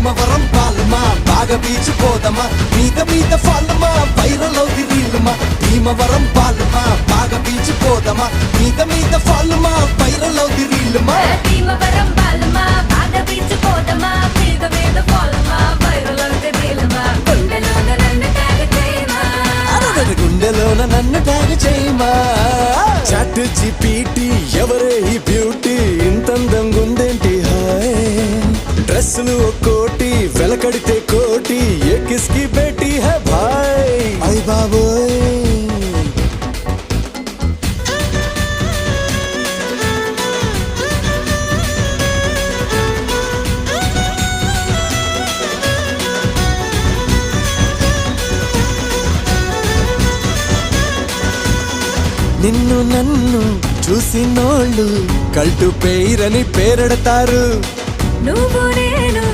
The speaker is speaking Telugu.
భీమవరం పాలమా బాగా బీచిపోదమా మీద మీద ఫాలమా వైరల్ అవుది రీలుమా భీమవరం పాలమా బాగా బీచిపోదమా మీద మీద ఫాలమా వైరల్ అవుది రీలుమా భీమవరం పాలమా బాగా బీచిపోదమా మీద మీద ఫాలమా వైరల్ అవుది రీలుమా గుండెలోన నన్ను ట్యాగ్ చేయమా గుండెలోన నన్ను ట్యాగ్ చేయమా చాట్ జీపీటీ ఎవరే ఈ బ్యూటీ ఇంతందంగా ఉందేంటి హాయ్ డ్రెస్సులు ఒక్కోటి వెలకడితే కోటి ఏ కిస్కి బేటీ హై భాయ్ అయ్ బాబోయ్ నిన్ను నన్ను చూసినోళ్ళు కల్టు పేరని పేరెడతారు నువ్వు నేను